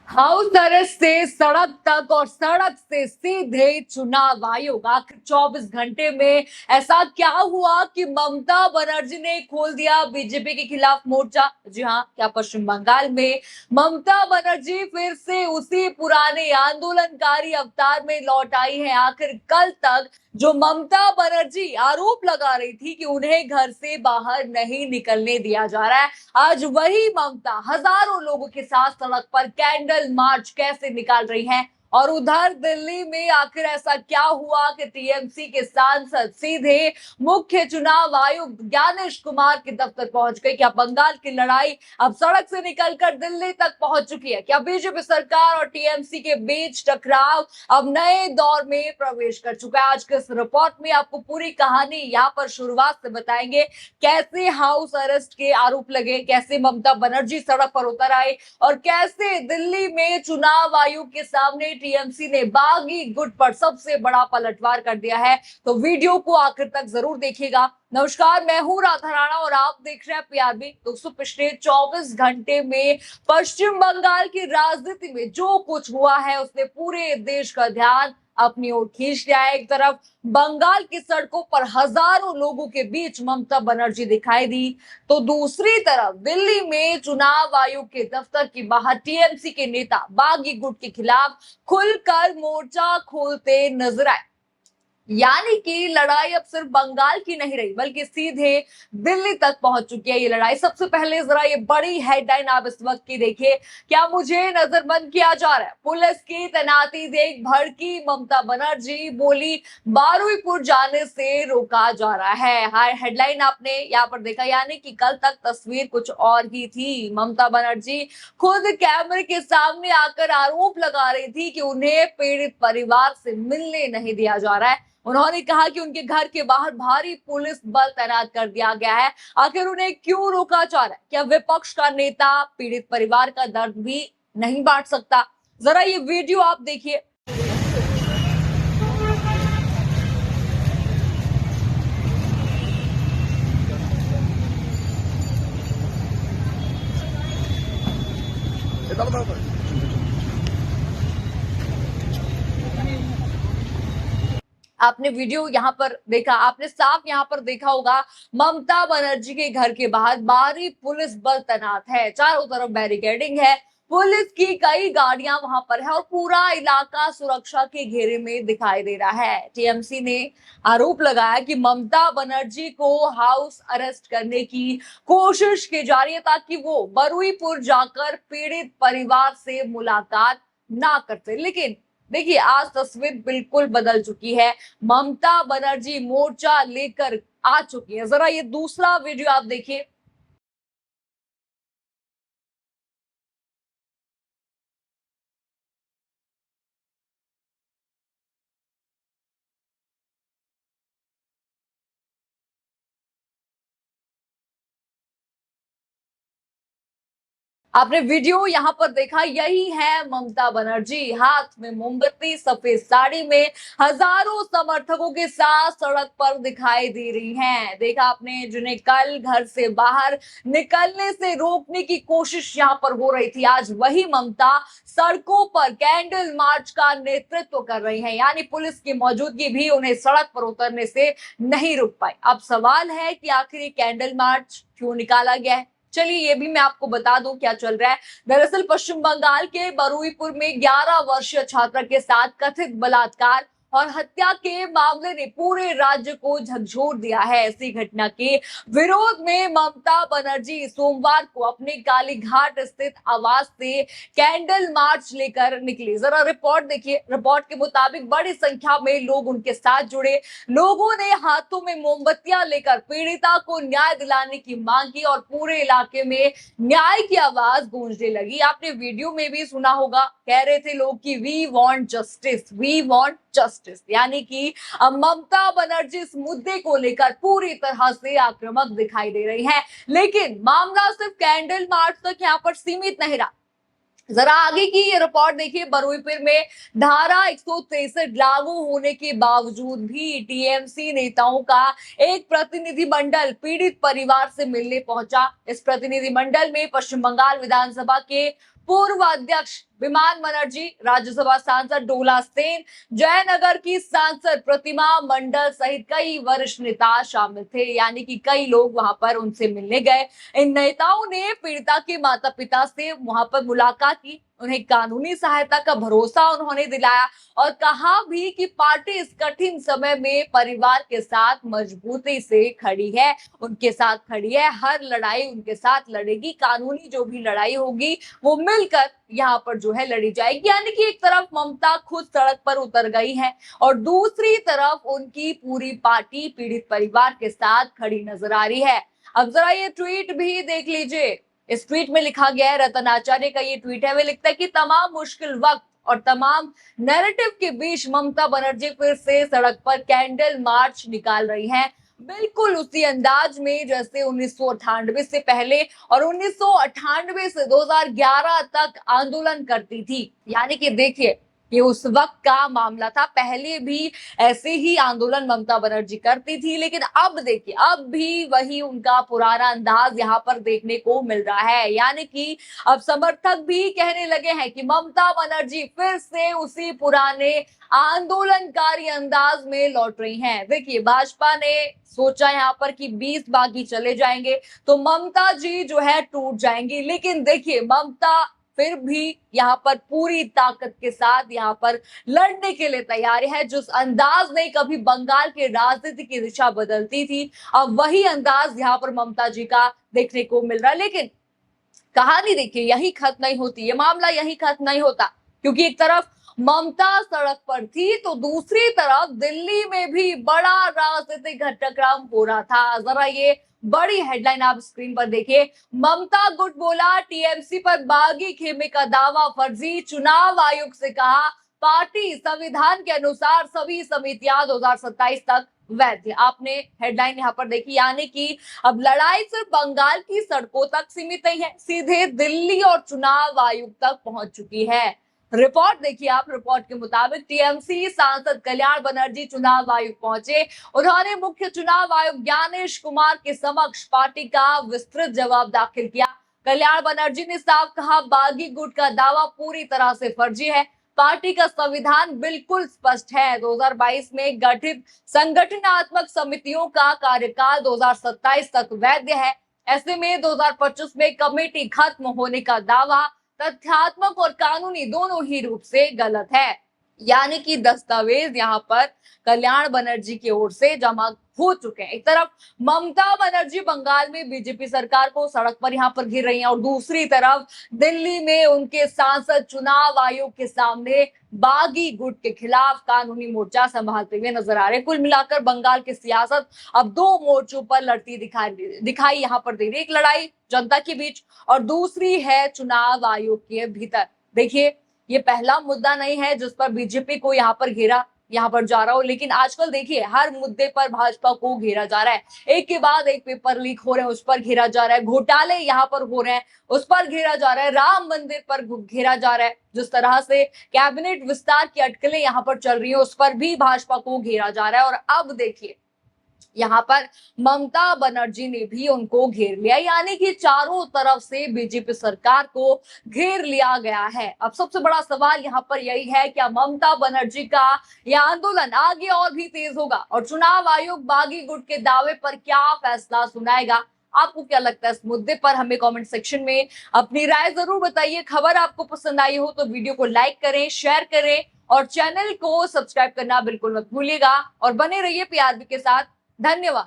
House arrest से सड़क तक और सड़क से सीधे चुनाव आयोग। आखिर 24 घंटे में ऐसा क्या हुआ कि ममता बनर्जी ने खोल दिया बीजेपी के खिलाफ मोर्चा। जी हाँ, क्या पश्चिम बंगाल में ममता बनर्जी फिर से उसी पुराने आंदोलनकारी अवतार में लौट आई है। आखिर कल तक जो ममता बनर्जी आरोप लगा रही थी कि उन्हें घर से बाहर नहीं निकलने दिया जा रहा है, आज वही ममता हजारों लोगों के साथ सड़क पर कैंडल मार्च कैसे निकाल रही हैं। और उधर दिल्ली में आखिर ऐसा क्या हुआ कि टीएमसी के सांसद सीधे मुख्य चुनाव आयुक्त ज्ञानेश कुमार के दफ्तर पहुंच गए। क्या बंगाल की लड़ाई अब सड़क से निकलकर दिल्ली तक पहुंच चुकी है? क्या बीजेपी सरकार और टीएमसी के बीच टकराव अब नए दौर में प्रवेश कर चुका है? आज के इस रिपोर्ट में आपको पूरी कहानी यहाँ पर शुरुआत से बताएंगे। कैसे हाउस अरेस्ट के आरोप लगे, कैसे ममता बनर्जी सड़क पर उतर आए और कैसे दिल्ली में चुनाव आयोग के सामने टीएमसी ने बागी गुट पर सबसे बड़ा पलटवार कर दिया है। तो वीडियो को आखिर तक जरूर देखिएगा। नमस्कार, मैं हूं राधा राणा और आप देख रहे हैं पीआरबी। दोस्तों, पिछले 24 घंटे में पश्चिम बंगाल की राजनीति में जो कुछ हुआ है उसने पूरे देश का ध्यान अपनी ओर खींच लिया है। एक तरफ बंगाल की सड़कों पर हजारों लोगों के बीच ममता बनर्जी दिखाई दी, तो दूसरी तरफ दिल्ली में चुनाव आयोग के दफ्तर के बाहर टीएमसी के नेता बागी गुट के खिलाफ खुलकर मोर्चा खोलते नजर आए। यानी कि लड़ाई अब सिर्फ बंगाल की नहीं रही बल्कि सीधे दिल्ली तक पहुंच चुकी है ये लड़ाई। सबसे पहले जरा ये बड़ी हेडलाइन आप इस वक्त की देखिए। क्या मुझे नजरबंद किया जा रहा है? पुलिस की तैनाती देख भड़की ममता बनर्जी, बोली 12वीं जाने से रोका जा रहा है। हाय, हेडलाइन आपने यहाँ पर देखा। यानी कि कल तक तस्वीर कुछ और ही थी। ममता बनर्जी खुद कैमरे के सामने आकर आरोप लगा रही थी कि उन्हें पीड़ित परिवार से मिलने नहीं दिया जा रहा है। उन्होंने कहा कि उनके घर के बाहर भारी पुलिस बल तैनात कर दिया गया है। आखिर उन्हें क्यों रोका जा रहा है? क्या विपक्ष का नेता पीड़ित परिवार का दर्द भी नहीं बांट सकता? जरा ये वीडियो आप देखिए। आपने वीडियो यहाँ पर देखा, आपने साफ यहाँ पर देखा होगा ममता बनर्जी के घर के बाहर भारी पुलिस बल तैनात है। चारों तरफ बैरिकेडिंग है, पुलिस की कई गाड़ियां वहां पर है और पूरा इलाका सुरक्षा के घेरे में दिखाई दे रहा है। टीएमसी ने आरोप लगाया कि ममता बनर्जी को हाउस अरेस्ट करने की कोशिश की जा रही है ताकि वो बरुईपुर जाकर पीड़ित परिवार से मुलाकात ना करते। लेकिन देखिए, आज तस्वीर बिल्कुल बदल चुकी है। ममता बनर्जी मोर्चा लेकर आ चुकी है। जरा ये दूसरा वीडियो आप देखिए। आपने वीडियो यहाँ पर देखा, यही है ममता बनर्जी, हाथ में मोमबत्ती, सफेद साड़ी में हजारों समर्थकों के साथ सड़क पर दिखाई दे रही हैं। देखा आपने, जिन्हें कल घर से बाहर निकलने से रोकने की कोशिश यहाँ पर हो रही थी, आज वही ममता सड़कों पर कैंडल मार्च का नेतृत्व कर रही हैं। यानी पुलिस की मौजूदगी भी उन्हें सड़क पर उतरने से नहीं रोक पाई। अब सवाल है कि आखिर ये कैंडल मार्च क्यों निकाला गया है? चलिए ये भी मैं आपको बता दूं क्या चल रहा है। दरअसल पश्चिम बंगाल के बरुईपुर में 11 वर्षीय छात्रा के साथ कथित बलात्कार और हत्या के मामले ने पूरे राज्य को झकझोर दिया है। ऐसी घटना के विरोध में ममता बनर्जी सोमवार को अपने कालीघाट स्थित आवास से कैंडल मार्च लेकर निकली। जरा रिपोर्ट देखिए। रिपोर्ट के मुताबिक बड़ी संख्या में लोग उनके साथ जुड़े। लोगों ने हाथों में मोमबत्तियां लेकर पीड़िता को न्याय दिलाने की मांग की और पूरे इलाके में न्याय की आवाज गूंजने लगी। आपने वीडियो में भी सुना होगा, कह रहे थे लोग कि we want justice, we want justice. यानी कि अब ममता बनर्जी इस मुद्दे को लेकर पूरी तरह से आक्रामक दिखाई दे रही है। लेकिन मामला सिर्फ कैंडल मार्च तक यहाँ पर सीमित नहीं रहा। जरा आगे की ये रिपोर्ट देखिए। बरुईपुर में धारा 163 लागू होने के बावजूद भी टीएमसी नेताओं का एक प्रतिनिधि मंडल पीड़ित परिवार से मिलने पहुंचा। इस प्रतिनिधि मंडल में पश्चिम बंगाल विधानसभा के पूर्व अध्यक्ष विमान बनर्जी, राज्यसभा सांसद डोला सेन, जयनगर की सांसद प्रतिमा मंडल सहित कई वरिष्ठ नेता शामिल थे। यानी कि कई लोग वहां पर उनसे मिलने गए। इन नेताओं ने पीड़िता के माता पिता से वहां पर मुलाकात की, उन्हें कानूनी सहायता का भरोसा उन्होंने दिलाया और कहा भी कि पार्टी इस कठिन समय में परिवार के साथ मजबूती से खड़ी है, उनके साथ खड़ी है, हर लड़ाई उनके साथ लड़ेगी, कानूनी जो भी लड़ाई होगी वो मिलकर यहाँ पर जो है लड़ी जाएगी। यानी कि एक तरफ ममता खुद सड़क पर उतर गई है और दूसरी तरफ उनकी पूरी पार्टी पीड़ित परिवार के साथ खड़ी नजर आ रही है। अब जरा ये ट्वीट भी देख लीजिए। इस ट्वीट में लिखा गया है, रतन आचार्य का ये ट्वीट है, वे लिखता है कि तमाम मुश्किल वक्त और तमाम नैरेटिव के बीच ममता बनर्जी फिर से सड़क पर कैंडल मार्च निकाल रही हैं, बिल्कुल उसी अंदाज में जैसे 1998 से पहले और 1998 से 2011 तक आंदोलन करती थी। यानी कि देखिए, ये उस वक्त का मामला था। पहले भी ऐसे ही आंदोलन ममता बनर्जी करती थी, लेकिन अब देखिए, अब भी वही उनका पुराना अंदाज यहाँ पर देखने को मिल रहा है। यानी कि अब समर्थक भी कहने लगे हैं कि ममता बनर्जी फिर से उसी पुराने आंदोलनकारी अंदाज में लौट रही हैं। देखिए, भाजपा ने सोचा यहाँ पर कि 20 बागी चले जाएंगे तो ममता जी जो है टूट जाएंगी, लेकिन देखिए, ममता फिर भी यहाँ पर पूरी ताकत के साथ यहाँ पर लड़ने के लिए तैयार है। जिस अंदाज ने कभी बंगाल के राजनीति की दिशा बदलती थी, अब वही अंदाज यहाँ पर ममता जी का देखने को मिल रहा है। लेकिन कहानी देखिए, यही खत्म नहीं होती, ये मामला यही खत्म नहीं होता, क्योंकि एक तरफ ममता सड़क पर थी तो दूसरी तरफ दिल्ली में भी बड़ा राजनीतिक घटनाक्रम हो रहा था। जरा ये बड़ी हेडलाइन आप स्क्रीन पर देखिए। ममता गुट बोला, टीएमसी पर बागी खेमे का दावा फर्जी, चुनाव आयोग से कहा पार्टी संविधान के अनुसार सभी समितियां 2027 तक वैध। आपने हेडलाइन यहाँ पर देखी। यानी कि अब लड़ाई सिर्फ बंगाल की सड़कों तक सीमित नहीं है, सीधे दिल्ली और चुनाव आयोग तक पहुंच चुकी है। रिपोर्ट देखिए आप, रिपोर्ट के मुताबिक टीएमसी सांसद कल्याण बनर्जी चुनाव आयोग पहुंचे। उन्होंने मुख्य चुनाव आयुक्त ज्ञानेश कुमार के समक्ष पार्टी का विस्तृत जवाब दाखिल किया। कल्याण बनर्जी ने साफ कहा, बागी गुट का दावा पूरी तरह से फर्जी है, पार्टी का संविधान बिल्कुल स्पष्ट है। 2022 में गठित संगठनात्मक समितियों का कार्यकाल 2027 तक वैध है। ऐसे में 2025 में कमेटी खत्म होने का दावा तथ्यात्मक और कानूनी दोनों ही रूप से गलत है। यानी कि दस्तावेज यहाँ पर कल्याण बनर्जी की ओर से जमा हो चुके हैं। एक तरफ ममता बनर्जी बंगाल में बीजेपी सरकार को सड़क पर यहाँ पर घिर रही हैं और दूसरी तरफ दिल्ली में उनके सांसद चुनाव आयोग के सामने बागी गुट के खिलाफ कानूनी मोर्चा संभालते हुए नजर आ रहे हैं। कुल मिलाकर बंगाल की सियासत अब दो मोर्चों पर लड़ती दिखाई यहाँ पर दे रही है। एक लड़ाई जनता के बीच और दूसरी है चुनाव आयोग के भीतर। देखिए, ये पहला मुद्दा नहीं है जिस पर बीजेपी को यहाँ पर घेरा यहाँ पर जा रहा हो, लेकिन आजकल देखिए हर मुद्दे पर भाजपा को घेरा जा रहा है। एक के बाद एक पेपर लीक हो रहे हैं, उस पर घेरा जा रहा है, घोटाले यहाँ पर हो रहे हैं, उस पर घेरा जा रहा है, राम मंदिर पर घेरा जा रहा है, जिस तरह से कैबिनेट विस्तार की अटकलें यहाँ पर चल रही है उस पर भी भाजपा को घेरा जा रहा है। और अब देखिए, यहाँ पर ममता बनर्जी ने भी उनको घेर लिया। यानी कि चारों तरफ से बीजेपी सरकार को घेर लिया गया है। अब सबसे बड़ा सवाल यहाँ पर यही है, क्या ममता बनर्जी का यह आंदोलन आगे और भी तेज होगा और चुनाव आयोग बागी गुट के दावे पर क्या फैसला सुनाएगा? आपको क्या लगता है इस मुद्दे पर? हमें कमेंट सेक्शन में अपनी राय जरूर बताइए। खबर आपको पसंद आई हो तो वीडियो को लाइक करें, शेयर करें और चैनल को सब्सक्राइब करना बिल्कुल मत भूलिएगा और बने रहिए पीआरबी के साथ। धन्यवाद।